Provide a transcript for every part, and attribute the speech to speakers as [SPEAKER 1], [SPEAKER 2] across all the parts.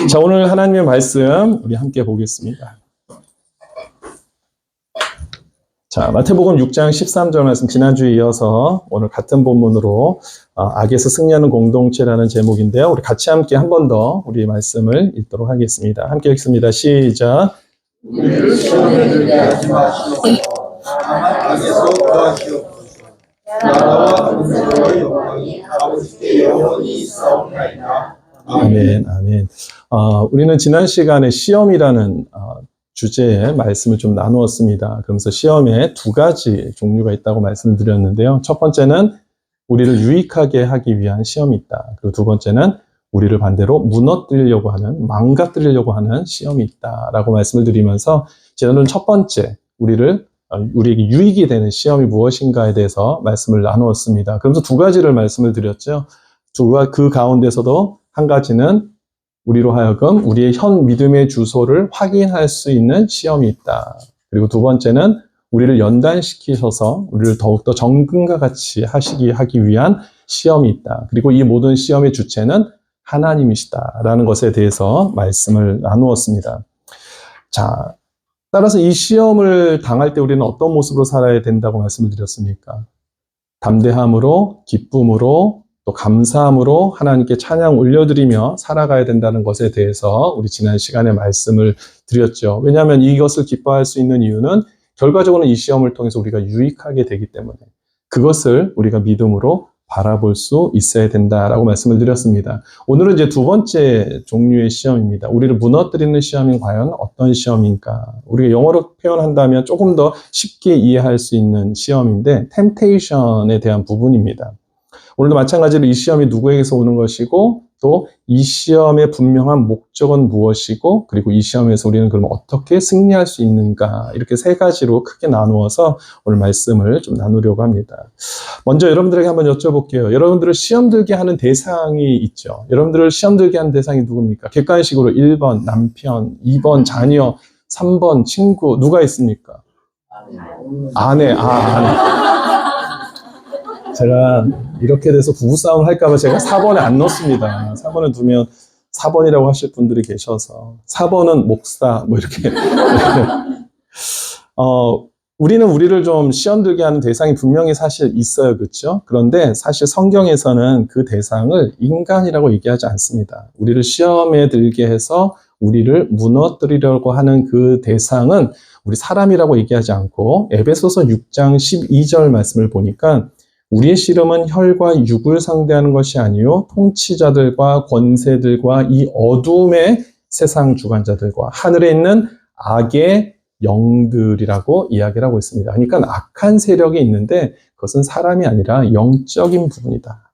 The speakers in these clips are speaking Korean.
[SPEAKER 1] 자, 오늘 하나님의 말씀 우리 함께 보겠습니다. 자, 마태복음 6장 13절 말씀 지난주에 이어서 오늘 같은 본문으로 악에서 승리하는 공동체라는 제목인데요. 우리 같이 함께 한 번 더 우리 말씀을 읽도록 하겠습니다. 함께 읽습니다. 시작.
[SPEAKER 2] 우리를 시험에 들게 하지 마시옵소서. 다만 악에서 구하시옵소서. 나라와 권세와 영광이 아버지께 영원히 있사옵나이다.
[SPEAKER 1] 아멘, 아멘. 우리는 지난 시간에 시험이라는 주제의 말씀을 좀 나누었습니다. 그러면서 시험에 두 가지 종류가 있다고 말씀을 드렸는데요. 첫 번째는 우리를 유익하게 하기 위한 시험이 있다. 그리고 두 번째는 우리를 반대로 무너뜨리려고 하는, 망가뜨리려고 하는 시험이 있다라고 말씀을 드리면서 저는 첫 번째, 우리에게 유익이 되는 시험이 무엇인가에 대해서 말씀을 나누었습니다. 그러면서 두 가지를 말씀을 드렸죠. 그 가운데서도 한 가지는 우리로 하여금 우리의 현 믿음의 주소를 확인할 수 있는 시험이 있다. 그리고 두 번째는 우리를 연단시키셔서 우리를 더욱더 정금과 같이 하기 위한 시험이 있다. 그리고 이 모든 시험의 주체는 하나님이시다라는 것에 대해서 말씀을 나누었습니다. 자, 따라서 이 시험을 당할 때 우리는 어떤 모습으로 살아야 된다고 말씀을 드렸습니까? 담대함으로, 기쁨으로, 또 감사함으로 하나님께 찬양 올려드리며 살아가야 된다는 것에 대해서 우리 지난 시간에 말씀을 드렸죠. 왜냐하면 이것을 기뻐할 수 있는 이유는 결과적으로는 이 시험을 통해서 우리가 유익하게 되기 때문에 그것을 우리가 믿음으로 바라볼 수 있어야 된다라고 말씀을 드렸습니다. 오늘은 이제 두 번째 종류의 시험입니다. 우리를 무너뜨리는 시험이 과연 어떤 시험인가? 우리가 영어로 표현한다면 조금 더 쉽게 이해할 수 있는 시험인데 템테이션에 대한 부분입니다. 오늘도 마찬가지로 이 시험이 누구에게서 오는 것이고 또 이 시험의 분명한 목적은 무엇이고 그리고 이 시험에서 우리는 그럼 어떻게 승리할 수 있는가 이렇게 세 가지로 크게 나누어서 오늘 말씀을 좀 나누려고 합니다. 먼저 여러분들에게 한번 여쭤볼게요. 여러분들을 시험 들게 하는 대상이 있죠. 여러분들을 시험 들게 하는 대상이 누굽니까? 객관식으로 1번 남편, 2번 자녀, 3번 친구 누가 있습니까? 아내. 제가 이렇게 돼서 부부싸움을 할까봐 제가 4번에 안 넣습니다. 4번에 두면 4번이라고 하실 분들이 계셔서 4번은 목사 뭐 이렇게 우리는 우리를 좀 시험 들게 하는 대상이 분명히 사실 있어요. 그렇죠? 그런데 사실 성경에서는 그 대상을 인간이라고 얘기하지 않습니다. 우리를 시험에 들게 해서 우리를 무너뜨리려고 하는 그 대상은 우리 사람이라고 얘기하지 않고 에베소서 6장 12절 말씀을 보니까 우리의 씨름은 혈과 육을 상대하는 것이 아니요 통치자들과 권세들과 이 어둠의 세상 주관자들과 하늘에 있는 악의 영들이라고 이야기를 하고 있습니다. 그러니까 악한 세력이 있는데 그것은 사람이 아니라 영적인 부분이다.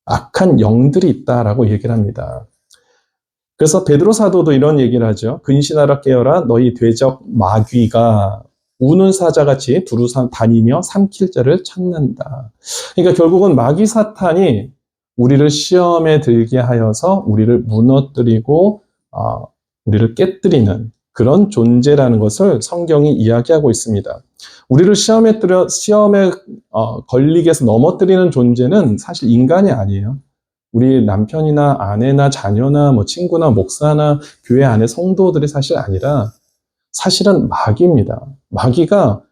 [SPEAKER 1] 악한 영들이 있다라고 얘기를 합니다. 그래서 베드로 사도도 이런 얘기를 하죠. 근신하라 깨어라 너희 대적 마귀가 우는 사자같이 두루 다니며 삼킬 자를 찾는다. 그러니까 결국은 마귀 사탄이 우리를 시험에 들게 하여서 우리를 무너뜨리고 우리를 깨뜨리는 그런 존재라는 것을 성경이 이야기하고 있습니다. 우리를 시험에 걸리게 해서 넘어뜨리는 존재는 사실 인간이 아니에요. 우리 남편이나 아내나 자녀나 뭐 친구나 목사나 교회 안에 성도들이 사실 아니라 사실은 마귀입니다. 마귀가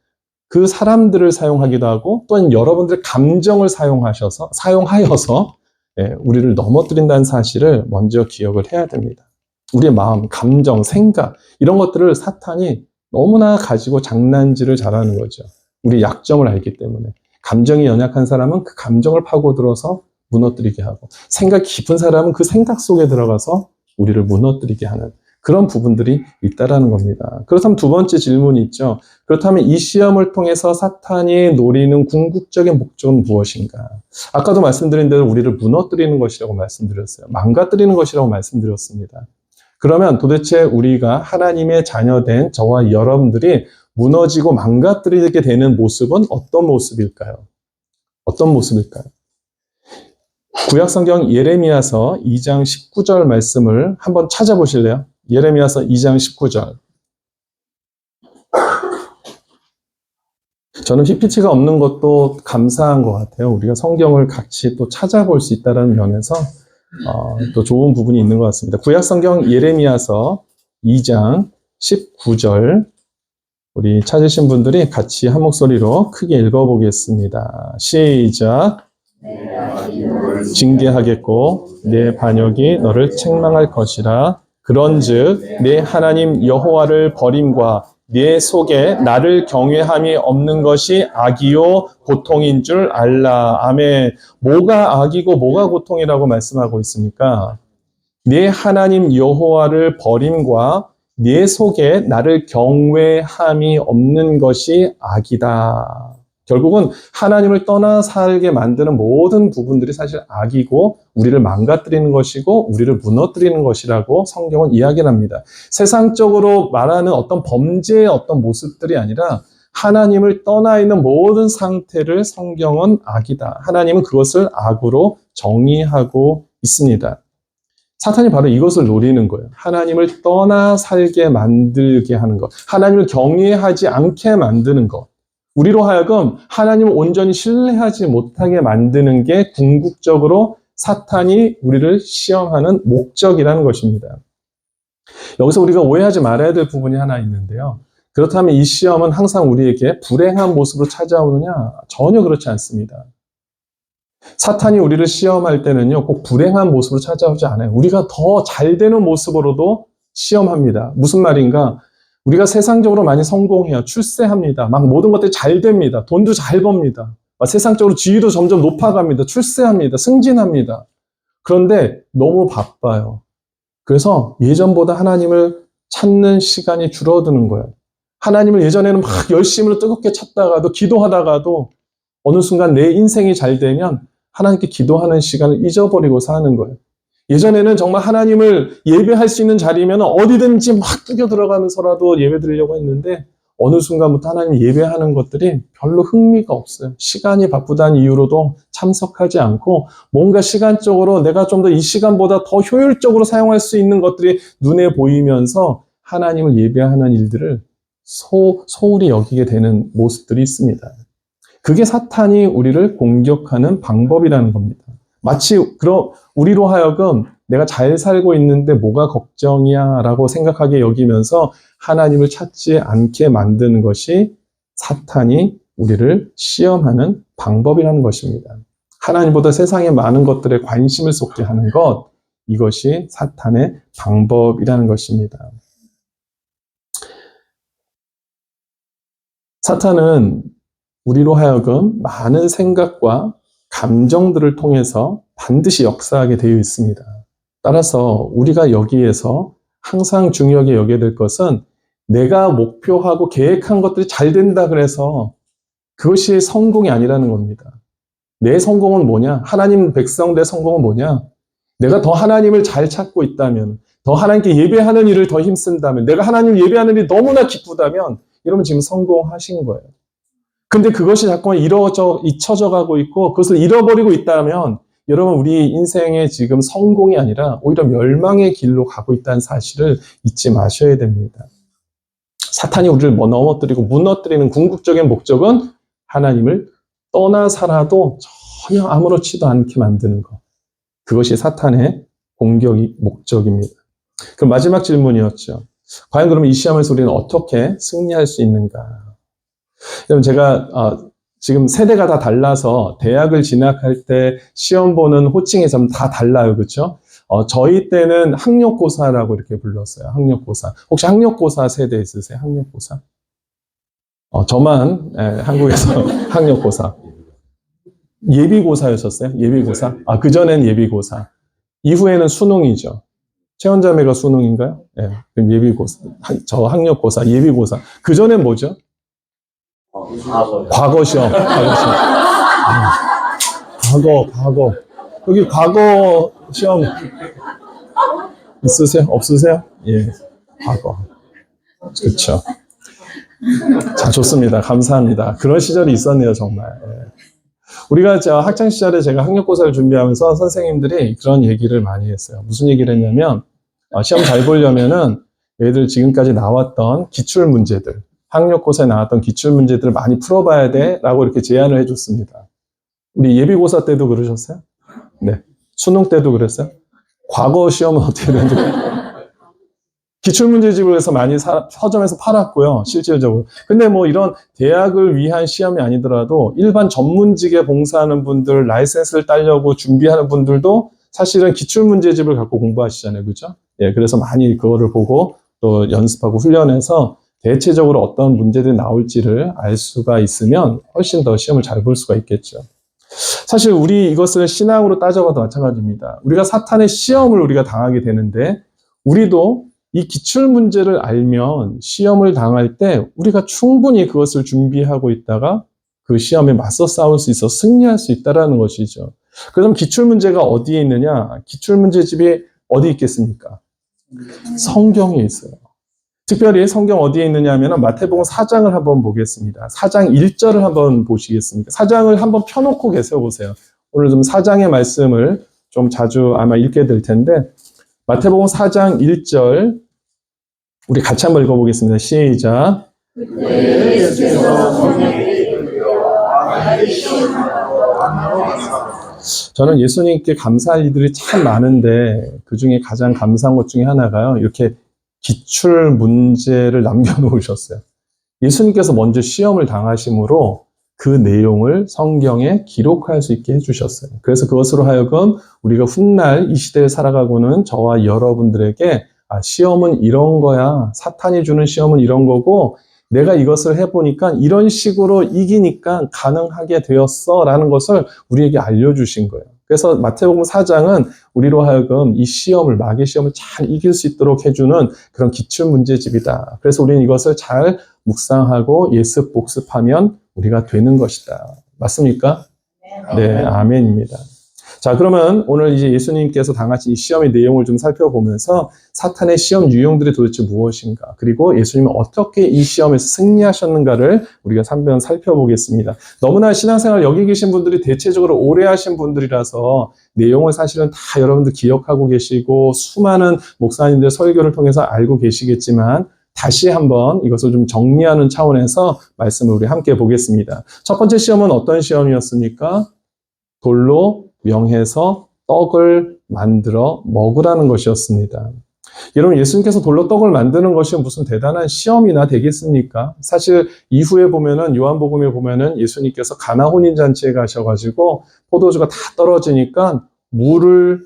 [SPEAKER 1] 그 사람들을 사용하기도 하고 또는 여러분들의 감정을 사용하여서 우리를 넘어뜨린다는 사실을 먼저 기억을 해야 됩니다. 우리의 마음, 감정, 생각 이런 것들을 사탄이 너무나 가지고 장난질을 잘하는 거죠. 우리 약점을 알기 때문에. 감정이 연약한 사람은 그 감정을 파고들어서 무너뜨리게 하고 생각 깊은 사람은 그 생각 속에 들어가서 우리를 무너뜨리게 하는 그런 부분들이 있다라는 겁니다. 그렇다면 두 번째 질문이 있죠. 그렇다면 이 시험을 통해서 사탄이 노리는 궁극적인 목적은 무엇인가? 아까도 말씀드린 대로 우리를 무너뜨리는 것이라고 말씀드렸어요. 망가뜨리는 것이라고 말씀드렸습니다. 그러면 도대체 우리가 하나님의 자녀된 저와 여러분들이 무너지고 망가뜨리게 되는 모습은 어떤 모습일까요? 어떤 모습일까요? 구약성경 예레미야서 2장 19절 말씀을 한번 찾아보실래요? 예레미야서 2장 19절. 저는 PPT가 없는 것도 감사한 것 같아요. 우리가 성경을 같이 또 찾아볼 수 있다는 면에서 또 좋은 부분이 있는 것 같습니다. 구약성경 예레미야서 2장 19절 우리 찾으신 분들이 같이 한 목소리로 크게 읽어보겠습니다. 시작. 징계하겠고 내 반역이 너를 책망할 것이라. 그런즉 내 하나님 여호와를 버림과 내 속에 나를 경외함이 없는 것이 악이요 고통인 줄 알라. 아멘. 뭐가 악이고 뭐가 고통이라고 말씀하고 있습니까? 내 하나님 여호와를 버림과 내 속에 나를 경외함이 없는 것이 악이다. 결국은 하나님을 떠나 살게 만드는 모든 부분들이 사실 악이고 우리를 망가뜨리는 것이고 우리를 무너뜨리는 것이라고 성경은 이야기를 합니다. 세상적으로 말하는 어떤 범죄의 어떤 모습들이 아니라 하나님을 떠나 있는 모든 상태를 성경은 악이다. 하나님은 그것을 악으로 정의하고 있습니다. 사탄이 바로 이것을 노리는 거예요. 하나님을 떠나 살게 만들게 하는 것. 하나님을 경외하지 않게 만드는 것. 우리로 하여금 하나님을 온전히 신뢰하지 못하게 만드는 게 궁극적으로 사탄이 우리를 시험하는 목적이라는 것입니다. 여기서 우리가 오해하지 말아야 될 부분이 하나 있는데요. 그렇다면 이 시험은 항상 우리에게 불행한 모습으로 찾아오느냐? 전혀 그렇지 않습니다. 사탄이 우리를 시험할 때는요, 꼭 불행한 모습으로 찾아오지 않아요. 우리가 더 잘 되는 모습으로도 시험합니다. 무슨 말인가? 우리가 세상적으로 많이 성공해요. 출세합니다. 막 모든 것들이 잘 됩니다. 돈도 잘 법니다. 세상적으로 지위도 점점 높아갑니다. 출세합니다. 승진합니다. 그런데 너무 바빠요. 그래서 예전보다 하나님을 찾는 시간이 줄어드는 거예요. 하나님을 예전에는 막 열심으로 뜨겁게 찾다가도 기도하다가도 어느 순간 내 인생이 잘 되면 하나님께 기도하는 시간을 잊어버리고 사는 거예요. 예전에는 정말 하나님을 예배할 수 있는 자리면 어디든지 막 뛰겨 들어가면서라도 예배 드리려고 했는데 어느 순간부터 하나님 예배하는 것들이 별로 흥미가 없어요. 시간이 바쁘다는 이유로도 참석하지 않고 뭔가 시간적으로 내가 좀 더 이 시간보다 더 효율적으로 사용할 수 있는 것들이 눈에 보이면서 하나님을 예배하는 일들을 소홀히 여기게 되는 모습들이 있습니다. 그게 사탄이 우리를 공격하는 방법이라는 겁니다. 마치 우리로 하여금 내가 잘 살고 있는데 뭐가 걱정이야 라고 생각하게 여기면서 하나님을 찾지 않게 만드는 것이 사탄이 우리를 시험하는 방법이라는 것입니다. 하나님보다 세상의 많은 것들에 관심을 쏟게 하는 것, 이것이 사탄의 방법이라는 것입니다. 사탄은 우리로 하여금 많은 생각과 감정들을 통해서 반드시 역사하게 되어 있습니다. 따라서 우리가 여기에서 항상 중요하게 여겨야 될 것은 내가 목표하고 계획한 것들이 잘 된다 그래서 그것이 성공이 아니라는 겁니다. 내 성공은 뭐냐? 하나님 백성들의 성공은 뭐냐? 내가 더 하나님을 잘 찾고 있다면, 더 하나님께 예배하는 일을 더 힘쓴다면, 내가 하나님 예배하는 일이 너무나 기쁘다면 여러분 지금 성공하신 거예요. 근데 그것이 자꾸 잊혀져 가고 있고 그것을 잃어버리고 있다면 여러분 우리 인생의 지금 성공이 아니라 오히려 멸망의 길로 가고 있다는 사실을 잊지 마셔야 됩니다. 사탄이 우리를 넘어뜨리고 무너뜨리는 궁극적인 목적은 하나님을 떠나 살아도 전혀 아무렇지도 않게 만드는 것. 그것이 사탄의 공격의 목적입니다. 그럼 마지막 질문이었죠. 과연 그러면 이 시험에서 우리는 어떻게 승리할 수 있는가? 여러분 제가 지금 세대가 다 달라서 대학을 진학할 때 시험 보는 호칭이 좀 다 달라요. 그렇죠? 저희 때는 학력고사라고 이렇게 불렀어요. 학력고사. 혹시 학력고사 세대 있으세요? 학력고사? 저만 한국에서 학력고사. 예비고사였었어요? 예비고사? 그전엔 예비고사. 이후에는 수능이죠. 최원자매가 수능인가요? 네, 그럼 예비고사. 저 학력고사, 예비고사. 그전엔 뭐죠? 과거 시험. 과거. 여기 과거 시험 있으세요? 없으세요? 예. 과거. 그렇죠. 자, 좋습니다. 감사합니다. 그런 시절이 있었네요, 정말. 예. 우리가 학창 시절에 제가 학력고사를 준비하면서 선생님들이 그런 얘기를 많이 했어요. 무슨 얘기를 했냐면, 시험 잘 보려면은 얘들 지금까지 나왔던 기출 문제들, 학력고사에 나왔던 기출문제들을 많이 풀어봐야 돼 라고 이렇게 제안을 해줬습니다. 우리 예비고사 때도 그러셨어요? 네. 수능 때도 그랬어요? 과거 시험은 어떻게 되는지. 기출문제집을 해서 많이 서점에서 팔았고요, 실질적으로. 근데 뭐 이런 대학을 위한 시험이 아니더라도 일반 전문직에 봉사하는 분들, 라이센스를 따려고 준비하는 분들도 사실은 기출문제집을 갖고 공부하시잖아요. 그죠? 예, 그래서 많이 그거를 보고 또 연습하고 훈련해서 대체적으로 어떤 문제들이 나올지를 알 수가 있으면 훨씬 더 시험을 잘 볼 수가 있겠죠. 사실 우리 이것을 신앙으로 따져봐도 마찬가지입니다. 우리가 사탄의 시험을 우리가 당하게 되는데 우리도 이 기출문제를 알면 시험을 당할 때 우리가 충분히 그것을 준비하고 있다가 그 시험에 맞서 싸울 수 있어 승리할 수 있다는 것이죠. 그럼 기출문제가 어디에 있느냐? 기출문제집이 어디 있겠습니까? 성경에 있어요. 특별히 성경 어디에 있느냐 하면 마태복음 4장을 한번 보겠습니다. 4장 1절을 한번 보시겠습니까? 4장을 한번 펴놓고 계세요. 보세요. 오늘 좀 4장의 말씀을 좀 자주 아마 읽게 될 텐데 마태복음 4장 1절 우리 같이 한번 읽어보겠습니다. 시작. 저는 예수님께 감사할 일들이 참 많은데 그중에 가장 감사한 것 중에 하나가요. 이렇게 기출 문제를 남겨놓으셨어요. 예수님께서 먼저 시험을 당하심으로 그 내용을 성경에 기록할 수 있게 해주셨어요. 그래서 그것으로 하여금 우리가 훗날 이 시대에 살아가고는 저와 여러분들에게 시험은 이런 거야. 사탄이 주는 시험은 이런 거고 내가 이것을 해보니까 이런 식으로 이기니까 가능하게 되었어 라는 것을 우리에게 알려주신 거예요. 그래서 마태복음 4장은 우리로 하여금 이 시험을, 마귀의 시험을 잘 이길 수 있도록 해주는 그런 기출문제집이다. 그래서 우리는 이것을 잘 묵상하고 예습, 복습하면 우리가 되는 것이다. 맞습니까? 네, 아멘입니다. 자, 그러면 오늘 이제 예수님께서 당하신 이 시험의 내용을 좀 살펴보면서 사탄의 시험 유형들이 도대체 무엇인가, 그리고 예수님은 어떻게 이 시험에서 승리하셨는가를 우리가 한번 살펴보겠습니다. 너무나 신앙생활 여기 계신 분들이 대체적으로 오래 하신 분들이라서 내용을 사실은 다 여러분들 기억하고 계시고 수많은 목사님들 설교를 통해서 알고 계시겠지만 다시 한번 이것을 좀 정리하는 차원에서 말씀을 우리 함께 보겠습니다. 첫 번째 시험은 어떤 시험이었습니까? 돌로 명해서 떡을 만들어 먹으라는 것이었습니다. 여러분, 예수님께서 돌로 떡을 만드는 것이 무슨 대단한 시험이나 되겠습니까? 사실 이후에 보면은 요한복음에 보면은 예수님께서 가나 혼인잔치에 가셔가지고 포도주가 다 떨어지니까 물을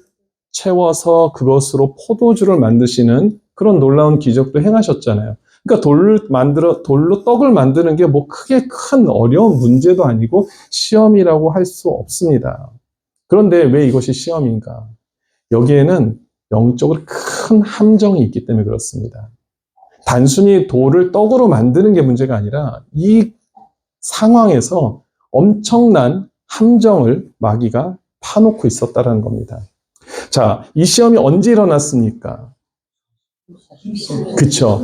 [SPEAKER 1] 채워서 그것으로 포도주를 만드시는 그런 놀라운 기적도 행하셨잖아요. 그러니까 돌로 떡을 만드는 게 뭐 크게 큰 어려운 문제도 아니고 시험이라고 할 수 없습니다. 그런데 왜 이것이 시험인가? 여기에는 영적으로 큰 함정이 있기 때문에 그렇습니다. 단순히 돌을 떡으로 만드는 게 문제가 아니라 이 상황에서 엄청난 함정을 마귀가 파놓고 있었다는 겁니다. 자, 이 시험이 언제 일어났습니까? 그쵸?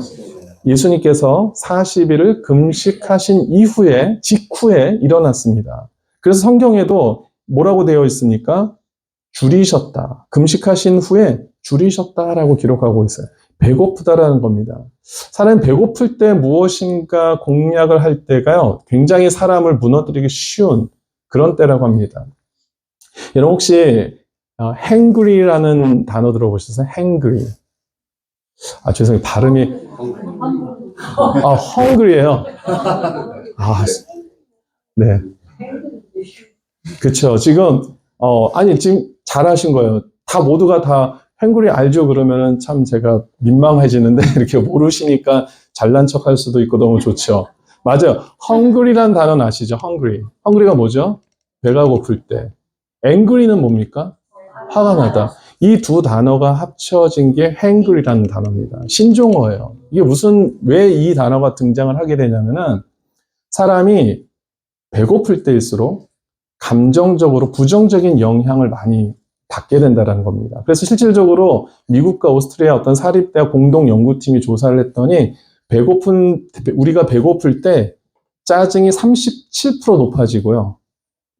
[SPEAKER 1] 예수님께서 40일을 금식하신 이후에, 직후에 일어났습니다. 그래서 성경에도 뭐라고 되어 있습니까? 줄이셨다. 금식하신 후에 줄이셨다라고 기록하고 있어요. 배고프다라는 겁니다. 사람이 배고플 때 무엇인가 공략을 할 때가요, 굉장히 사람을 무너뜨리기 쉬운 그런 때라고 합니다. 여러분 혹시 hangry라는 단어 들어보셨어요? hangry. 죄송해요. 발음이 hungry예요. 네. 그쵸. 지금 지금 잘하신 거예요. 모두가 다 hangry 알죠? 그러면은 참 제가 민망해지는데 이렇게 모르시니까 잘난 척 할 수도 있고 너무 좋죠. 맞아요. hungry라는 단어는 아시죠? hungry가 뭐죠? 배가 고플 때. angry는 뭡니까? 화가 나다. 이 두 단어가 합쳐진 게 hangry라는 단어입니다. 신종어예요. 이게 왜 이 단어가 등장을 하게 되냐면은 사람이 배고플 때일수록 감정적으로 부정적인 영향을 많이 받게 된다는 겁니다. 그래서 실질적으로 미국과 오스트리아 어떤 사립대학 공동 연구팀이 조사를 했더니 우리가 배고플 때 짜증이 37% 높아지고요.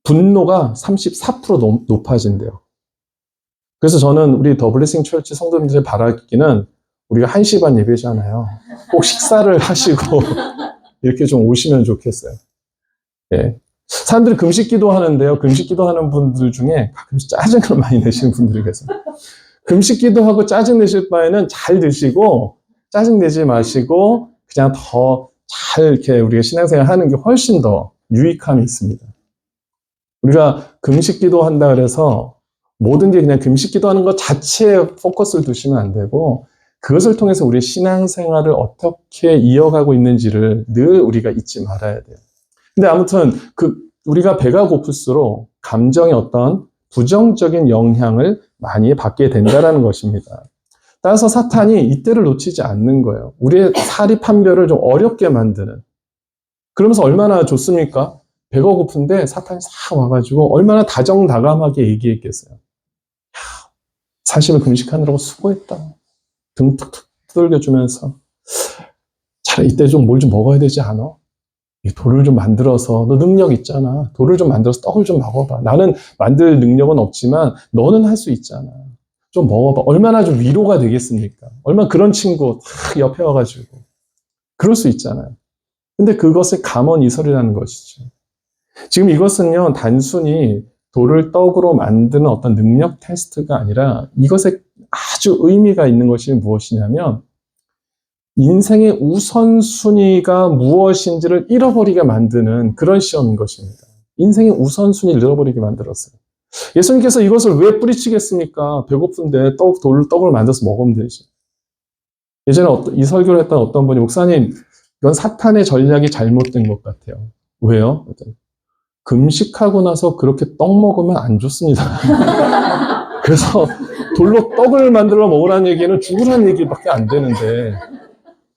[SPEAKER 1] 분노가 34% 높아진대요. 그래서 저는 우리 더 블레싱 철치 성도님들의 바라기는 우리가 1시 반 예배잖아요. 꼭 식사를 하시고 이렇게 좀 오시면 좋겠어요. 예. 사람들이 금식 기도하는데요. 금식 기도하는 분들 중에 가끔씩 짜증을 많이 내시는 분들이 계세요. 금식 기도하고 짜증 내실 바에는 잘 드시고 짜증 내지 마시고 그냥 더 잘 이렇게 우리가 신앙생활 하는 게 훨씬 더 유익함이 있습니다. 우리가 금식 기도한다 그래서 모든 게 그냥 금식 기도하는 것 자체에 포커스를 두시면 안 되고 그것을 통해서 우리의 신앙생활을 어떻게 이어가고 있는지를 늘 우리가 잊지 말아야 돼요. 근데 아무튼 우리가 배가 고플수록 감정의 어떤 부정적인 영향을 많이 받게 된다는 것입니다. 따라서 사탄이 이때를 놓치지 않는 거예요. 우리의 사리 판별을 좀 어렵게 만드는. 그러면서 얼마나 좋습니까? 배가 고픈데 사탄이 싹 와가지고 얼마나 다정다감하게 얘기했겠어요. 사실은 금식하느라고 수고했다. 등 툭툭 두들겨주면서 차라리 이때 좀 뭘 좀 먹어야 되지 않아? 돌을 좀 만들어서 너 능력 있잖아. 돌을 좀 만들어서 떡을 좀 먹어봐. 나는 만들 능력은 없지만 너는 할 수 있잖아. 좀 먹어봐. 얼마나 좀 위로가 되겠습니까? 얼마나 그런 친구 딱 옆에 와가지고 그럴 수 있잖아요. 근데 그것을 감언이설이라는 것이죠. 지금 이것은요 단순히 돌을 떡으로 만드는 어떤 능력 테스트가 아니라 이것에 아주 의미가 있는 것이 무엇이냐면 인생의 우선순위가 무엇인지를 잃어버리게 만드는 그런 시험인 것입니다. 인생의 우선순위를 잃어버리게 만들었어요. 예수님께서 이것을 왜 뿌리치겠습니까? 배고픈데 떡을 만들어서 먹으면 되지. 예전에 이 설교를 했던 어떤 분이 목사님 이건 사탄의 전략이 잘못된 것 같아요. 왜요? 금식하고 나서 그렇게 떡 먹으면 안 좋습니다. 그래서 돌로 떡을 만들어 먹으라는 얘기는 죽으라는 얘기밖에 안 되는데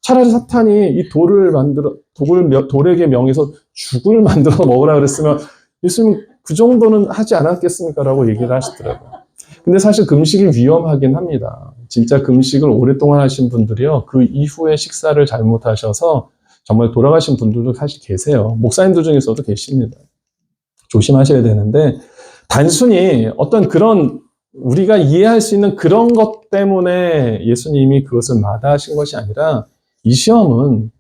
[SPEAKER 1] 차라리 사탄이 이 돌에게 명해서 죽을 만들어 먹으라 그랬으면 예수님 그 정도는 하지 않았겠습니까? 라고 얘기를 하시더라고요. 근데 사실 금식이 위험하긴 합니다. 진짜 금식을 오랫동안 하신 분들이요. 그 이후에 식사를 잘못하셔서 정말 돌아가신 분들도 사실 계세요. 목사님들 중에서도 계십니다. 조심하셔야 되는데 단순히 어떤 그런 우리가 이해할 수 있는 그런 것 때문에 예수님이 그것을 마다하신 것이 아니라 이 시험은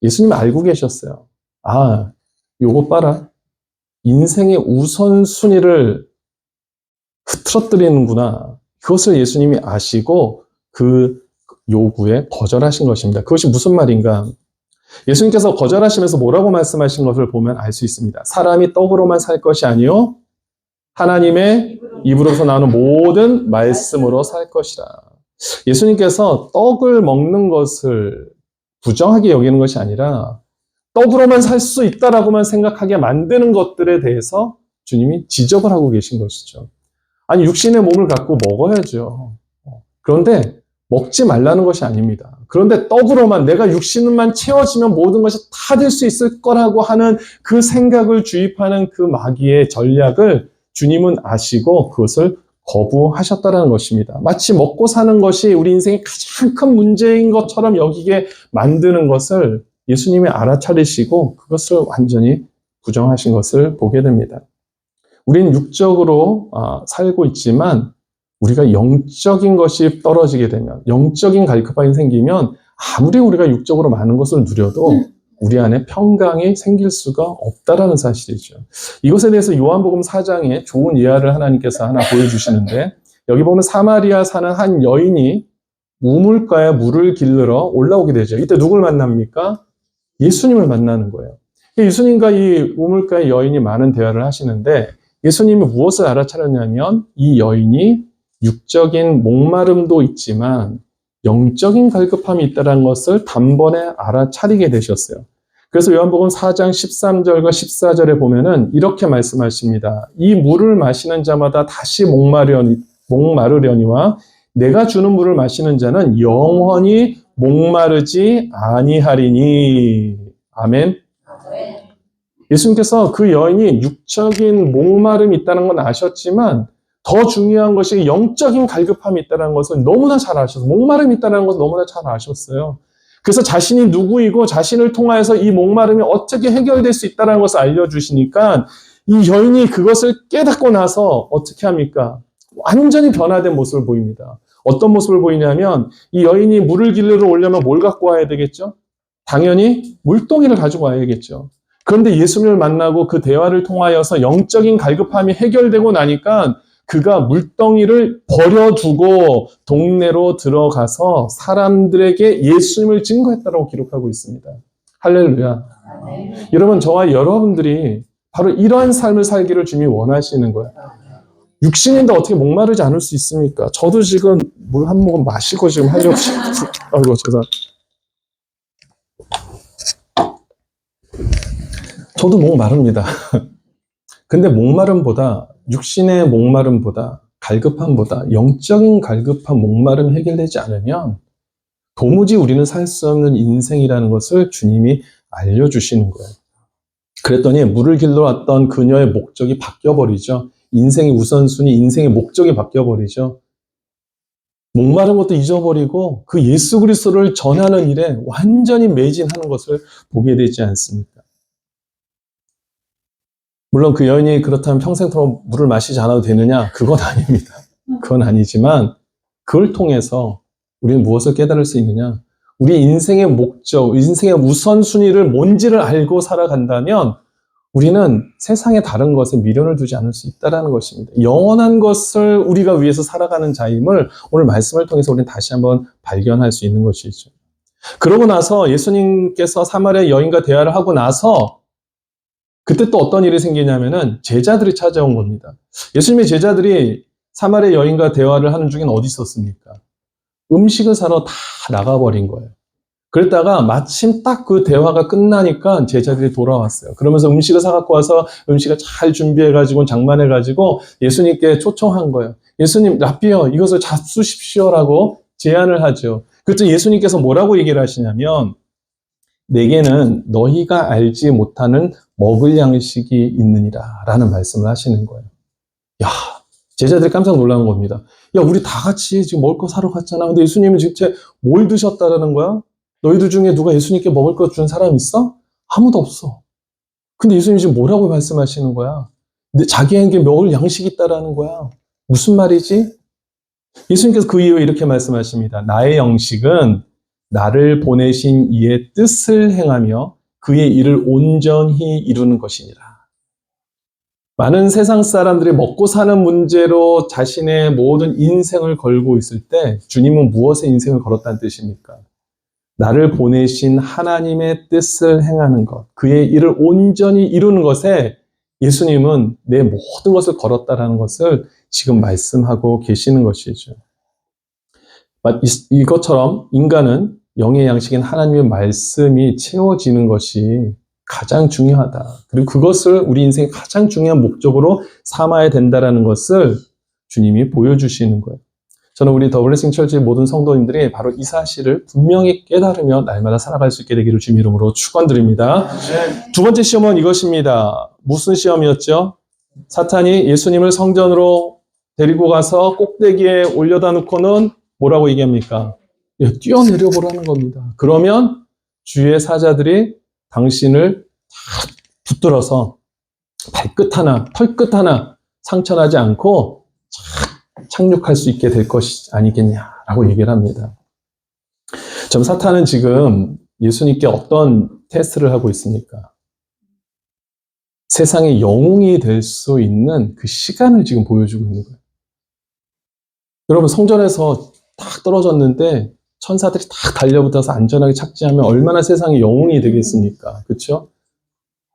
[SPEAKER 1] 예수님이 알고 계셨어요. 아, 요거 봐라. 인생의 우선순위를 흐트러뜨리는구나. 그것을 예수님이 아시고 그 요구에 거절하신 것입니다. 그것이 무슨 말인가? 예수님께서 거절하시면서 뭐라고 말씀하신 것을 보면 알 수 있습니다. 사람이 떡으로만 살 것이 아니요 하나님의 입으로서 나오는 모든 말씀으로 살 것이라. 예수님께서 떡을 먹는 것을 부정하게 여기는 것이 아니라 떡으로만 살 수 있다라고만 생각하게 만드는 것들에 대해서 주님이 지적을 하고 계신 것이죠. 아니 육신의 몸을 갖고 먹어야죠. 그런데 먹지 말라는 것이 아닙니다. 그런데 떡으로만 내가 육신만 채워지면 모든 것이 다 될 수 있을 거라고 하는 그 생각을 주입하는 그 마귀의 전략을 주님은 아시고 그것을 거부하셨다는 것입니다. 마치 먹고 사는 것이 우리 인생의 가장 큰 문제인 것처럼 여기게 만드는 것을 예수님이 알아차리시고 그것을 완전히 부정하신 것을 보게 됩니다. 우리는 육적으로 살고 있지만 우리가 영적인 것이 떨어지게 되면 영적인 갈급함이 생기면 아무리 우리가 육적으로 많은 것을 누려도 우리 안에 평강이 생길 수가 없다라는 사실이죠. 이것에 대해서 요한복음 4장에 좋은 예화를 하나님께서 하나 보여주시는데 여기 보면 사마리아 사는 한 여인이 우물가에 물을 길르러 올라오게 되죠. 이때 누굴 만납니까? 예수님을 만나는 거예요. 예수님과 이 우물가의 여인이 많은 대화를 하시는데 예수님이 무엇을 알아차렸냐면 이 여인이 육적인 목마름도 있지만 영적인 갈급함이 있다는 것을 단번에 알아차리게 되셨어요. 그래서 요한복음 4장 13절과 14절에 보면은 이렇게 말씀하십니다. 이 물을 마시는 자마다 다시 목마르려니와 내가 주는 물을 마시는 자는 영원히 목마르지 아니하리니. 아멘. 예수님께서 그 여인이 육적인 목마름이 있다는 건 아셨지만 더 중요한 것이 영적인 갈급함이 있다는 것을 너무나 잘 아셨어요. 목마름이 있다는 것을 너무나 잘 아셨어요. 그래서 자신이 누구이고 자신을 통하여서 이 목마름이 어떻게 해결될 수 있다는 것을 알려주시니까 이 여인이 그것을 깨닫고 나서 어떻게 합니까? 완전히 변화된 모습을 보입니다. 어떤 모습을 보이냐면 이 여인이 물을 길르러 오려면 뭘 갖고 와야 되겠죠? 당연히 물동이를 가지고 와야겠죠. 그런데 예수님을 만나고 그 대화를 통하여서 영적인 갈급함이 해결되고 나니까 그가 물덩이를 버려두고 동네로 들어가서 사람들에게 예수님을 증거했다고 기록하고 있습니다. 할렐루야. 여러분, 저와 여러분들이 바로 이러한 삶을 살기를 주님이 원하시는 거예요. 육신인데 어떻게 목마르지 않을 수 있습니까? 저도 지금 물 한 모금 마시고 지금 하려고. 아이고, 죄송합니다. 저도 목마릅니다. 근데 목마름보다, 육신의 목마름보다, 갈급함보다 영적인 갈급함, 목마름 해결되지 않으면 도무지 우리는 살 수 없는 인생이라는 것을 주님이 알려주시는 거예요. 그랬더니 물을 길러 왔던 그녀의 목적이 바뀌어버리죠. 인생의 우선순위, 인생의 목적이 바뀌어버리죠. 목마른 것도 잊어버리고 그 예수 그리스도를 전하는 일에 완전히 매진하는 것을 보게 되지 않습니까? 물론 그 여인이 그렇다면 평생토록 물을 마시지 않아도 되느냐? 그건 아닙니다. 그건 아니지만 그걸 통해서 우리는 무엇을 깨달을 수 있느냐? 우리 인생의 목적, 인생의 우선순위를 뭔지를 알고 살아간다면 우리는 세상의 다른 것에 미련을 두지 않을 수 있다는 것입니다. 영원한 것을 우리가 위해서 살아가는 자임을 오늘 말씀을 통해서 우리는 다시 한번 발견할 수 있는 것이죠. 그러고 나서 예수님께서 사마리아 여인과 대화를 하고 나서 그때 또 어떤 일이 생기냐면은 제자들이 찾아온 겁니다. 예수님의 제자들이 사마리아 여인과 대화를 하는 중엔 어디 있었습니까? 음식을 사러 다 나가버린 거예요. 그랬다가 마침 딱 그 대화가 끝나니까 제자들이 돌아왔어요. 그러면서 음식을 사갖고 와서 음식을 잘 준비해가지고 장만해가지고 예수님께 초청한 거예요. 예수님, 라피어, 이것을 잡수십시오라고 제안을 하죠. 그때 예수님께서 뭐라고 얘기를 하시냐면 내게는 너희가 알지 못하는 먹을 양식이 있느니라 라는 말씀을 하시는 거예요. 야, 제자들이 깜짝 놀라는 겁니다. 야, 우리 다 같이 지금 먹을 거 사러 갔잖아. 근데 예수님은 지금 뭘 드셨다라는 거야? 너희들 중에 누가 예수님께 먹을 거 준 사람 있어? 아무도 없어. 근데 예수님이 지금 뭐라고 말씀하시는 거야? 근데 자기에게 먹을 양식이 있다라는 거야. 무슨 말이지? 예수님께서 그 이후에 이렇게 말씀하십니다. 나의 양식은 나를 보내신 이의 뜻을 행하며 그의 일을 온전히 이루는 것이니라. 많은 세상 사람들이 먹고 사는 문제로 자신의 모든 인생을 걸고 있을 때 주님은 무엇에 인생을 걸었다는 뜻입니까? 나를 보내신 하나님의 뜻을 행하는 것, 그의 일을 온전히 이루는 것에 예수님은 내 모든 것을 걸었다라는 것을 지금 말씀하고 계시는 것이죠. 이것처럼 인간은 영의 양식인 하나님의 말씀이 채워지는 것이 가장 중요하다. 그리고 그것을 우리 인생의 가장 중요한 목적으로 삼아야 된다는 것을 주님이 보여주시는 거예요. 저는 우리 더 블레싱 철치의 모든 성도님들이 바로 이 사실을 분명히 깨달으며 날마다 살아갈 수 있게 되기를 주님 이름으로 축원드립니다. 두 번째 시험은 이것입니다. 무슨 시험이었죠? 사탄이 예수님을 성전으로 데리고 가서 꼭대기에 올려다 놓고는 뭐라고 얘기합니까? 뛰어내려 보라는 겁니다. 그러면 주의 사자들이 당신을 다 붙들어서 발끝 하나, 털끝 하나 상처나지 않고 착륙할 수 있게 될 것이 아니겠냐라고 얘기를 합니다. 참 사탄은 지금 예수님께 어떤 테스트를 하고 있습니까? 세상의 영웅이 될 수 있는 그 시간을 지금 보여주고 있는 거예요. 여러분, 성전에서 딱 떨어졌는데 천사들이 딱 달려붙어서 안전하게 착지하면 얼마나 세상의 영웅이 되겠습니까? 그렇죠?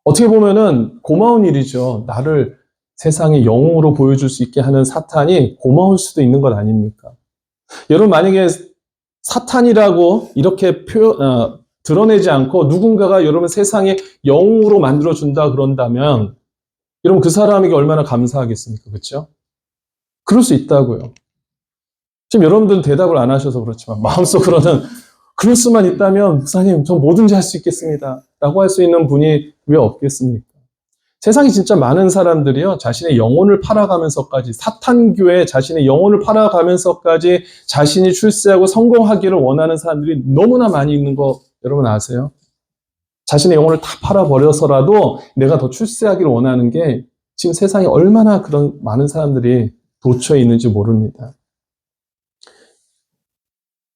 [SPEAKER 1] 어떻게 보면은 고마운 일이죠. 나를 세상의 영웅으로 보여줄 수 있게 하는 사탄이 고마울 수도 있는 것 아닙니까? 여러분, 만약에 사탄이라고 이렇게 드러내지 않고 누군가가 여러분 세상의 영웅으로 만들어준다 그런다면 여러분 그 사람에게 얼마나 감사하겠습니까? 그렇죠? 그럴 수 있다고요. 지금 여러분들은 대답을 안 하셔서 그렇지만 마음속으로는 그럴 수만 있다면 목사님 전 뭐든지 할 수 있겠습니다 라고 할 수 있는 분이 왜 없겠습니까? 세상에 진짜 많은 사람들이요 자신의 영혼을 팔아가면서까지 사탄교에 자신의 영혼을 팔아가면서까지 자신이 출세하고 성공하기를 원하는 사람들이 너무나 많이 있는 거 여러분 아세요? 자신의 영혼을 다 팔아버려서라도 내가 더 출세하기를 원하는 게 지금 세상에 얼마나 그런 많은 사람들이 도처에 있는지 모릅니다.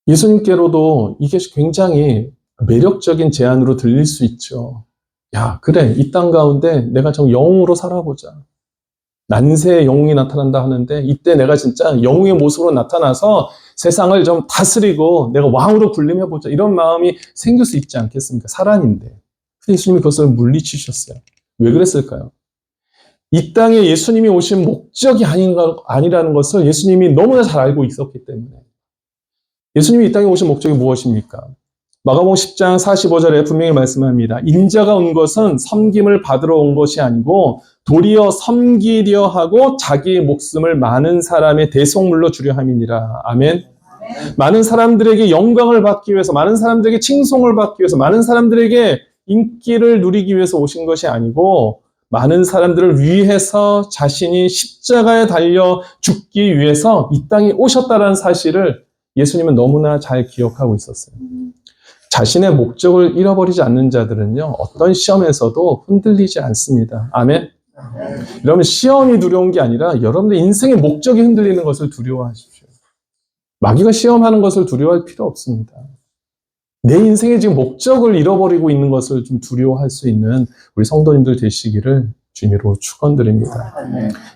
[SPEAKER 1] 예수님께로도 이게 굉장히 매력적인 제안으로 들릴 수 있죠. 야, 그래. 이 땅 가운데 내가 좀 영웅으로 살아보자. 난세의 영웅이 나타난다 하는데 이때 내가 진짜 영웅의 모습으로 나타나서 세상을 좀 다스리고 내가 왕으로 군림해보자 이런 마음이 생길 수 있지 않겠습니까? 사람인데. 근데 예수님이 그것을 물리치셨어요. 왜 그랬을까요? 이 땅에 예수님이 오신 목적이 아니라는 것을 예수님이 너무나 잘 알고 있었기 때문에. 예수님이 이 땅에 오신 목적이 무엇입니까? 마가복음 10장 45절에 분명히 말씀합니다. 인자가 온 것은 섬김을 받으러 온 것이 아니고 도리어 섬기려 하고 자기의 목숨을 많은 사람의 대속물로 주려 함이니라. 아멘. 많은 사람들에게 영광을 받기 위해서, 많은 사람들에게 칭송을 받기 위해서, 많은 사람들에게 인기를 누리기 위해서 오신 것이 아니고 많은 사람들을 위해서 자신이 십자가에 달려 죽기 위해서 이 땅에 오셨다는 사실을 예수님은 너무나 잘 기억하고 있었어요. 자신의 목적을 잃어버리지 않는 자들은요, 어떤 시험에서도 흔들리지 않습니다. 아멘? 여러분, 시험이 두려운 게 아니라 여러분의 인생의 목적이 흔들리는 것을 두려워하십시오. 마귀가 시험하는 것을 두려워할 필요 없습니다. 내 인생의 지금 목적을 잃어버리고 있는 것을 좀 두려워할 수 있는 우리 성도님들 되시기를 주님으로 축원드립니다.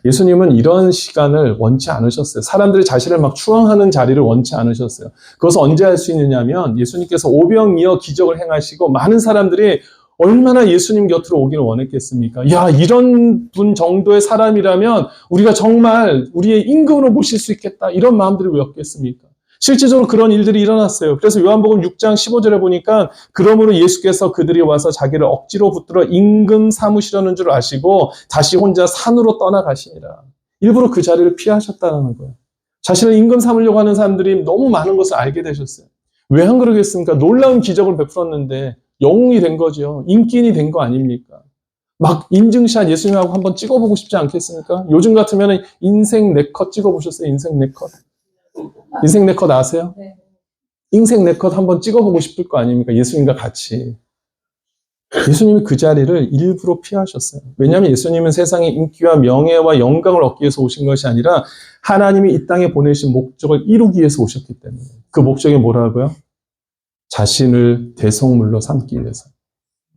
[SPEAKER 1] 예수님은 이런 시간을 원치 않으셨어요. 사람들이 자신을 막 추앙하는 자리를 원치 않으셨어요. 그것을 언제 할 수 있느냐면 예수님께서 오병이어 기적을 행하시고 많은 사람들이 얼마나 예수님 곁으로 오기를 원했겠습니까? 야, 이런 분 정도의 사람이라면 우리가 정말 우리의 임금으로 모실 수 있겠다. 이런 마음들이 왜 없겠습니까? 실제적으로 그런 일들이 일어났어요. 그래서 요한복음 6장 15절에 보니까 그러므로 예수께서 그들이 와서 자기를 억지로 붙들어 임금 삼으시려는 줄 아시고 다시 혼자 산으로 떠나가시니라. 일부러 그 자리를 피하셨다는 거예요. 자신을 임금 삼으려고 하는 사람들이 너무 많은 것을 알게 되셨어요. 왜 안 그러겠습니까? 놀라운 기적을 베풀었는데 영웅이 된 거죠. 인기인이 된 거 아닙니까? 막 인증샷 예수님하고 한번 찍어보고 싶지 않겠습니까? 요즘 같으면 인생 4컷 찍어보셨어요? 인생 4컷. 인생 4컷 아세요?
[SPEAKER 3] 네.
[SPEAKER 1] 인생 4컷 한번 찍어보고 싶을 거 아닙니까? 예수님과 같이. 예수님이 그 자리를 일부러 피하셨어요. 왜냐하면 예수님은 세상의 인기와 명예와 영광을 얻기 위해서 오신 것이 아니라 하나님이 이 땅에 보내신 목적을 이루기 위해서 오셨기 때문에. 그 목적이 뭐라고요? 자신을 대속물로 삼기 위해서.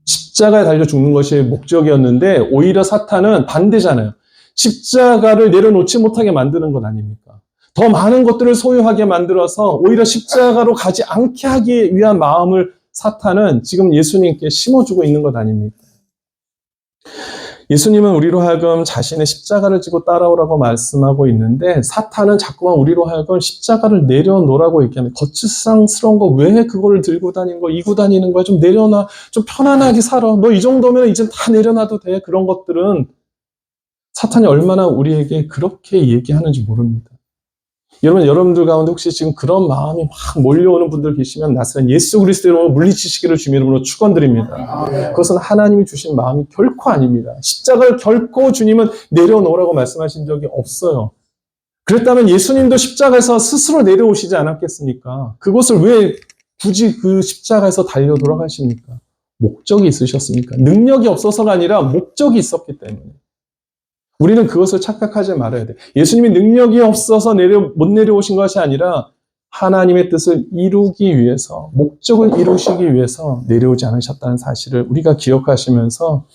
[SPEAKER 1] 십자가에 달려 죽는 것이 목적이었는데 오히려 사탄은 반대잖아요. 십자가를 내려놓지 못하게 만드는 것 아닙니까? 더 많은 것들을 소유하게 만들어서 오히려 십자가로 가지 않게 하기 위한 마음을 사탄은 지금 예수님께 심어주고 있는 것 아닙니까? 예수님은 우리로 하여금 자신의 십자가를 지고 따라오라고 말씀하고 있는데 사탄은 자꾸만 우리로 하여금 십자가를 내려놓으라고 얘기하면 거칠상스러운 거 왜 그거를 들고 다니는 거, 이고 다니는 거야? 좀 내려놔. 좀 편안하게 살아. 너 이 정도면 이제 다 내려놔도 돼. 그런 것들은 사탄이 얼마나 우리에게 그렇게 얘기하는지 모릅니다. 여러분들 가운데 혹시 지금 그런 마음이 막 몰려오는 분들 계시면 나사렛 예수 그리스도로 물리치시기를 주님 이름으로 축원드립니다. 그것은 하나님이 주신 마음이 결코 아닙니다. 십자가를 결코 주님은 내려놓으라고 말씀하신 적이 없어요. 그랬다면 예수님도 십자가에서 스스로 내려오시지 않았겠습니까? 그것을 왜 굳이 그 십자가에서 달려 돌아가십니까? 목적이 있으셨습니까? 능력이 없어서가 아니라 목적이 있었기 때문에. 우리는 그것을 착각하지 말아야 돼. 예수님이 능력이 없어서 못 내려오신 것이 아니라 하나님의 뜻을 이루기 위해서, 목적을 이루시기 위해서 내려오지 않으셨다는 사실을 우리가 기억하시면서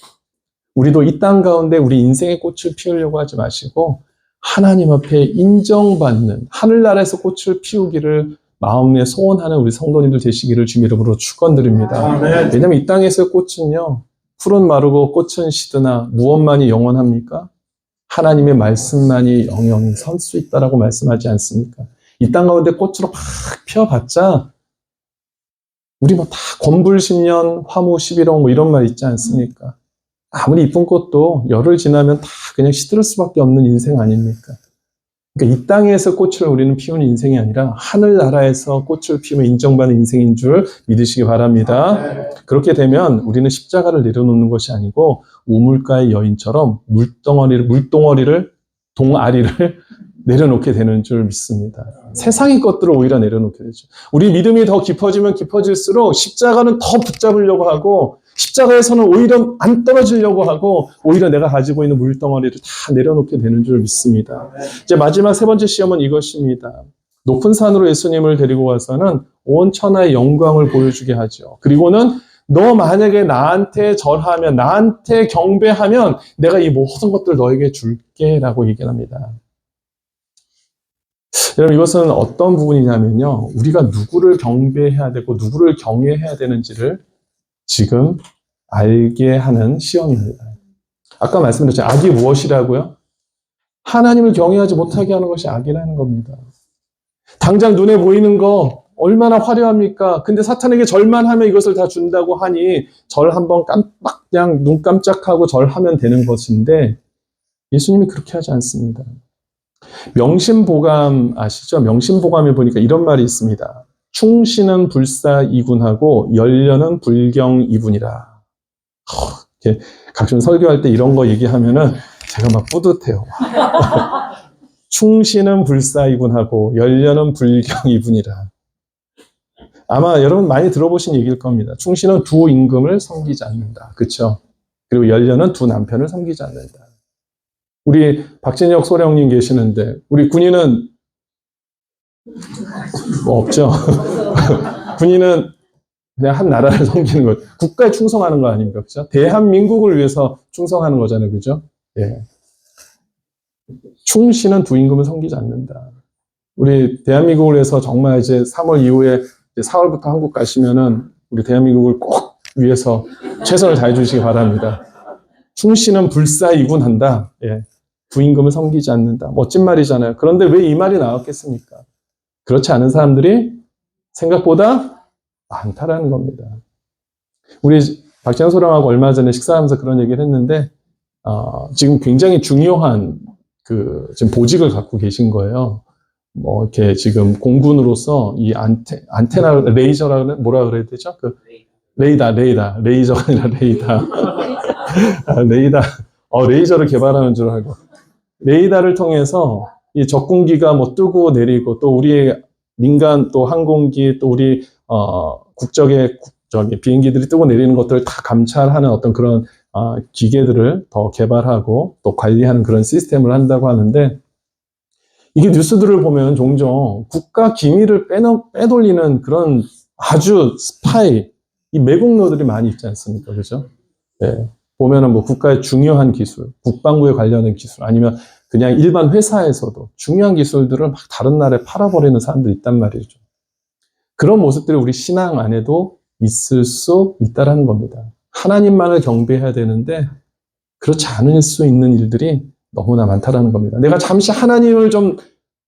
[SPEAKER 1] 우리도 이 땅 가운데 우리 인생의 꽃을 피우려고 하지 마시고 하나님 앞에 인정받는 하늘나라에서 꽃을 피우기를 마음에 소원하는 우리 성도님들 되시기를 주님 이름으로 축원드립니다. 왜냐하면 이 땅에서의 꽃은요, 풀은 마르고 꽃은 시드나 무엇만이 영원합니까? 하나님의 말씀만이 영영히 설 수 있다라고 말씀하지 않습니까? 이 땅 가운데 꽃으로 막 피어봤자 우리 뭐 다 권불 10년, 화무 11억 뭐 이런 말 있지 않습니까? 아무리 이쁜 꽃도 열흘 지나면 다 그냥 시들 수밖에 없는 인생 아닙니까? 그러니까 이 땅에서 꽃을 우리는 피우는 인생이 아니라 하늘나라에서 꽃을 피우면 인정받는 인생인 줄 믿으시기 바랍니다. 그렇게 되면 우리는 십자가를 내려놓는 것이 아니고 우물가의 여인처럼 동아리를 내려놓게 되는 줄 믿습니다. 세상의 것들을 오히려 내려놓게 되죠. 우리 믿음이 더 깊어지면 깊어질수록 십자가는 더 붙잡으려고 하고 십자가에서는 오히려 안 떨어지려고 하고 오히려 내가 가지고 있는 물덩어리를 다 내려놓게 되는 줄 믿습니다. 이제 마지막 3번째 시험은 이것입니다. 높은 산으로 예수님을 데리고 와서는 온 천하의 영광을 보여주게 하죠. 그리고는 너 만약에 나한테 절하면, 나한테 경배하면 내가 이 모든 것들 너에게 줄게 라고 얘기를 합니다. 여러분, 이것은 어떤 부분이냐면요. 우리가 누구를 경배해야 되고 누구를 경외해야 되는지를 지금 알게 하는 시험입니다. 아까 말씀드렸죠. 악이 무엇이라고요? 하나님을 경외하지 못하게 하는 것이 악이라는 겁니다. 당장 눈에 보이는 거 얼마나 화려합니까? 근데 사탄에게 절만 하면 이것을 다 준다고 하니 절 한번 깜빡 그냥 눈 깜짝하고 절하면 되는 것인데 예수님이 그렇게 하지 않습니다. 명심보감 아시죠? 명심보감에 보니까 이런 말이 있습니다. 충신은 불사이군하고 열련은 불경이분이라. 각종 설교할 때 이런 거 얘기하면은 제가 막 뿌듯해요. 충신은 불사이군하고 열련은 불경이분이라. 아마 여러분 많이 들어보신 얘기일 겁니다. 충신은 두 임금을 섬기지 않는다. 그렇죠? 그리고 열련은 두 남편을 섬기지 않는다. 우리 박진혁 소령님 계시는데 우리 군인은 뭐 없죠. 군인은 그냥 한 나라를 섬기는 것, 국가에 충성하는 거 아닙니까? 그죠? 대한민국을 위해서 충성하는 거잖아요. 그죠? 예. 충신은 두 임금을 섬기지 않는다. 우리 대한민국을 위해서 정말 이제 3월 이후에 이제 4월부터 한국 가시면은 우리 대한민국을 꼭 위해서 최선을 다해 주시기 바랍니다. 충신은 불사이군한다. 예. 두 임금을 섬기지 않는다. 멋진 말이잖아요. 그런데 왜 이 말이 나왔겠습니까? 그렇지 않은 사람들이 생각보다 많다라는 겁니다. 우리 박진영 소령하고 얼마 전에 식사하면서 그런 얘기를 했는데, 지금 굉장히 중요한 지금 보직을 갖고 계신 거예요. 뭐, 이렇게 지금 공군으로서 이 안테나, 레이저라는, 뭐라 그래야 되죠? 레이저가 아니라 레이더. 레이저를 개발하는 줄 알고. 레이더를 통해서 이 적군기가 뭐 뜨고 내리고 또 우리의 민간 또 항공기 또 우리 국적의 비행기들이 뜨고 내리는 것들을 다 감찰하는 어떤 그런 기계들을 더 개발하고 또 관리하는 그런 시스템을 한다고 하는데 이게 뉴스들을 보면 종종 국가 기밀을 빼돌리는 그런 아주 스파이 이 매국노들이 많이 있지 않습니까? 그죠? 네. 보면은 뭐 국가의 중요한 기술, 국방부에 관련된 기술, 아니면 그냥 일반 회사에서도 중요한 기술들을 막 다른 나라에 팔아버리는 사람들이 있단 말이죠. 그런 모습들이 우리 신앙 안에도 있을 수 있다라는 겁니다. 하나님만을 경배해야 되는데 그렇지 않을 수 있는 일들이 너무나 많다라는 겁니다. 내가 잠시 하나님을 좀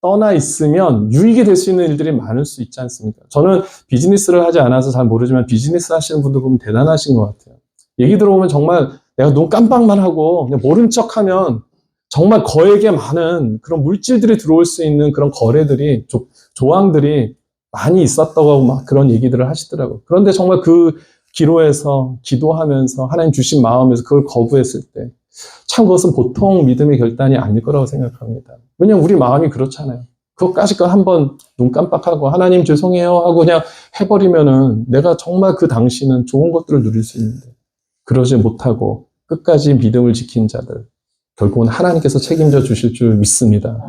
[SPEAKER 1] 떠나 있으면 유익이 될 수 있는 일들이 많을 수 있지 않습니까? 저는 비즈니스를 하지 않아서 잘 모르지만 비즈니스 하시는 분들 보면 대단하신 것 같아요. 얘기 들어보면 정말 내가 눈 깜빡만 하고 그냥 모른 척하면 정말 거액의 많은 그런 물질들이 들어올 수 있는 그런 거래들이 조항들이 많이 있었다고 막 그런 얘기들을 하시더라고요. 그런데 정말 그 기로에서 기도하면서 하나님 주신 마음에서 그걸 거부했을 때 참 그것은 보통 믿음의 결단이 아닐 거라고 생각합니다. 왜냐하면 우리 마음이 그렇잖아요. 그것까지 한번 눈 깜빡하고 하나님 죄송해요 하고 그냥 해버리면은 내가 정말 그 당시는 좋은 것들을 누릴 수 있는데 그러지 못하고 끝까지 믿음을 지킨 자들 결국은 하나님께서 책임져 주실 줄 믿습니다.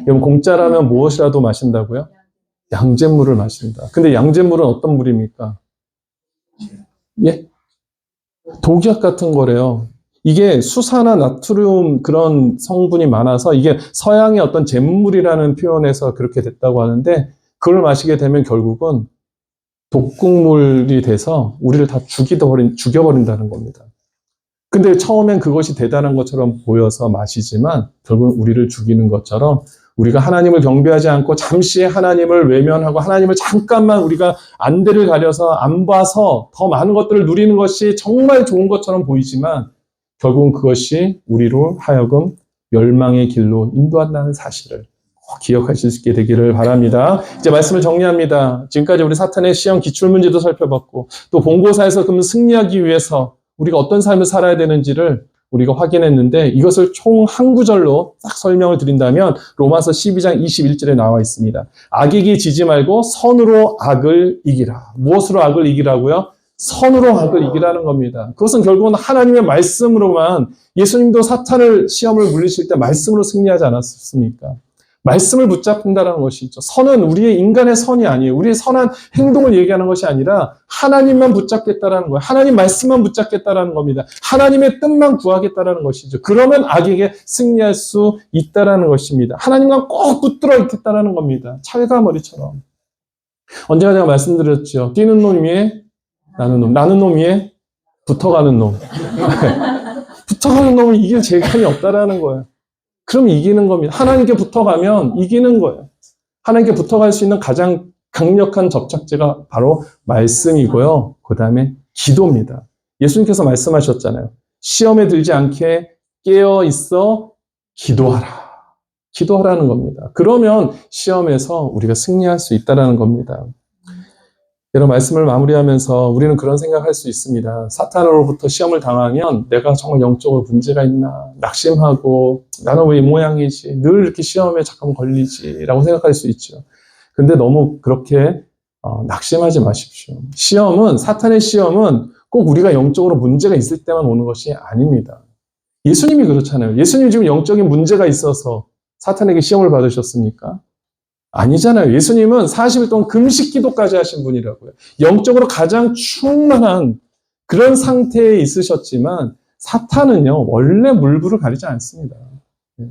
[SPEAKER 1] 여러분 공짜라면 무엇이라도 마신다고요? 양잿물을 마신다. 근데 양잿물은 어떤 물입니까? 예? 독약 같은 거래요. 이게 수산화 나트륨 그런 성분이 많아서 이게 서양의 어떤 잿물이라는 표현에서 그렇게 됐다고 하는데 그걸 마시게 되면 결국은 독극물이 돼서 우리를 다 죽여버린다는 겁니다. 근데 처음엔 그것이 대단한 것처럼 보여서 마시지만 결국 우리를 죽이는 것처럼 우리가 하나님을 경배하지 않고 잠시 하나님을 외면하고 하나님을 잠깐만 우리가 안대를 가려서 안 봐서 더 많은 것들을 누리는 것이 정말 좋은 것처럼 보이지만 결국은 그것이 우리로 하여금 멸망의 길로 인도한다는 사실을 꼭 기억하실 수 있게 되기를 바랍니다. 이제 말씀을 정리합니다. 지금까지 우리 사탄의 시험 기출문제도 살펴봤고 또 본고사에서 그러면 승리하기 위해서 우리가 어떤 삶을 살아야 되는지를 우리가 확인했는데 이것을 총 한 구절로 딱 설명을 드린다면 로마서 12장 21절에 나와 있습니다. 악에게 지지 말고 선으로 악을 이기라. 무엇으로 악을 이기라고요? 선으로 악을 이기라는 겁니다. 그것은 결국은 하나님의 말씀으로만 예수님도 사탄을 시험을 물리실 때 말씀으로 승리하지 않았습니까? 말씀을 붙잡는다는 것이죠. 선은 우리의 인간의 선이 아니에요. 우리의 선한 행동을 얘기하는 것이 아니라 하나님만 붙잡겠다라는 거예요. 하나님 말씀만 붙잡겠다라는 겁니다. 하나님의 뜻만 구하겠다라는 것이죠. 그러면 악에게 승리할 수 있다라는 것입니다. 하나님과 꼭 붙들어 있겠다라는 겁니다. 찰가머리처럼. 언제가 제가 말씀드렸죠. 뛰는 놈 위에 나는 놈, 나는 놈 위에 붙어가는 놈. 붙어가는 놈을 이길 재간이 없다라는 거예요. 그럼 이기는 겁니다. 하나님께 붙어가면 이기는 거예요. 하나님께 붙어갈 수 있는 가장 강력한 접착제가 바로 말씀이고요. 그 다음에 기도입니다. 예수님께서 말씀하셨잖아요. 시험에 들지 않게 깨어 있어 기도하라. 기도하라는 겁니다. 그러면 시험에서 우리가 승리할 수 있다는 겁니다. 이런 말씀을 마무리하면서 우리는 그런 생각할 수 있습니다. 사탄으로부터 시험을 당하면 내가 정말 영적으로 문제가 있나 낙심하고 나는 왜 이 모양이지 늘 이렇게 시험에 잠깐 걸리지 라고 생각할 수 있죠. 근데 너무 그렇게 낙심하지 마십시오. 사탄의 시험은 꼭 우리가 영적으로 문제가 있을 때만 오는 것이 아닙니다. 예수님이 그렇잖아요. 예수님 지금 영적인 문제가 있어서 사탄에게 시험을 받으셨습니까? 아니잖아요. 예수님은 40일 동안 금식 기도까지 하신 분이라고요. 영적으로 가장 충만한 그런 상태에 있으셨지만 사탄은요, 원래 물불을 가리지 않습니다.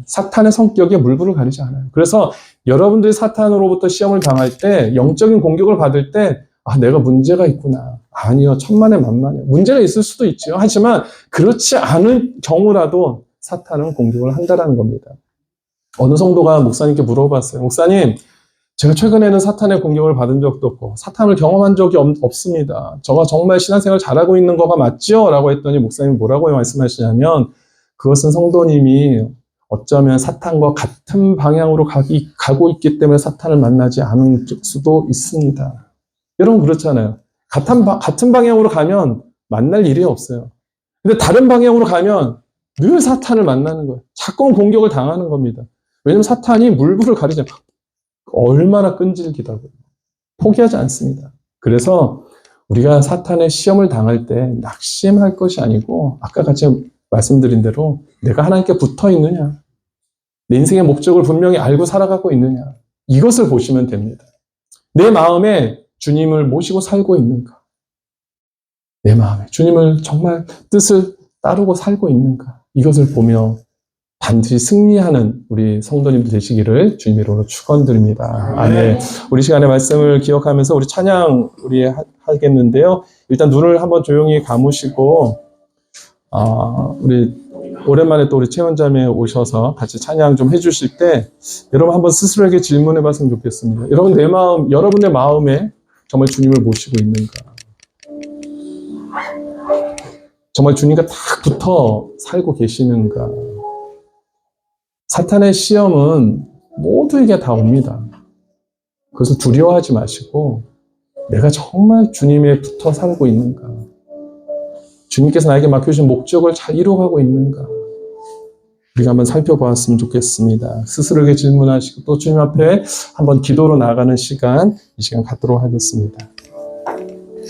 [SPEAKER 1] 사탄의 성격에 물불을 가리지 않아요. 그래서 여러분들이 사탄으로부터 시험을 당할 때, 영적인 공격을 받을 때, 내가 문제가 있구나. 아니요, 천만에 만만해. 문제가 있을 수도 있죠. 하지만 그렇지 않은 경우라도 사탄은 공격을 한다는 겁니다. 어느 성도가 목사님께 물어봤어요. 목사님, 제가 최근에는 사탄의 공격을 받은 적도 없고 사탄을 경험한 적이 없습니다. 저가 정말 신앙생활 잘하고 있는 거가 맞죠? 라고 했더니 목사님이 뭐라고 말씀하시냐면 그것은 성도님이 어쩌면 사탄과 같은 방향으로 가고 있기 때문에 사탄을 만나지 않을 수도 있습니다. 여러분 그렇잖아요. 같은 방향으로 가면 만날 일이 없어요. 근데 다른 방향으로 가면 늘 사탄을 만나는 거예요. 자꾸 공격을 당하는 겁니다. 왜냐하면 사탄이 물불을 가리잖아요. 얼마나 끈질기다고요. 포기하지 않습니다. 그래서 우리가 사탄의 시험을 당할 때 낙심할 것이 아니고 아까 같이 말씀드린 대로 내가 하나님께 붙어 있느냐, 내 인생의 목적을 분명히 알고 살아가고 있느냐, 이것을 보시면 됩니다. 내 마음에 주님을 모시고 살고 있는가, 내 마음에 주님을 정말 뜻을 따르고 살고 있는가, 이것을 보며 반드시 승리하는 우리 성도님들 되시기를 주님의 이름으로 축원드립니다. 아멘. 우리 시간의 말씀을 기억하면서 우리 찬양 하겠는데요. 일단 눈을 한번 조용히 감으시고 우리 오랜만에 또 우리 최원자매 오셔서 같이 찬양 좀 해주실 때 여러분 한번 스스로에게 질문해봤으면 좋겠습니다. 여러분의 마음에 정말 주님을 모시고 있는가? 정말 주님과 딱 붙어 살고 계시는가? 사탄의 시험은 모두에게 다 옵니다. 그래서 두려워하지 마시고 내가 정말 주님에 붙어 살고 있는가? 주님께서 나에게 맡겨주신 목적을 잘 이루어가고 있는가? 우리가 한번 살펴보았으면 좋겠습니다. 스스로에게 질문하시고 또 주님 앞에 한번 기도로 나아가는 시간, 이 시간 갖도록 하겠습니다.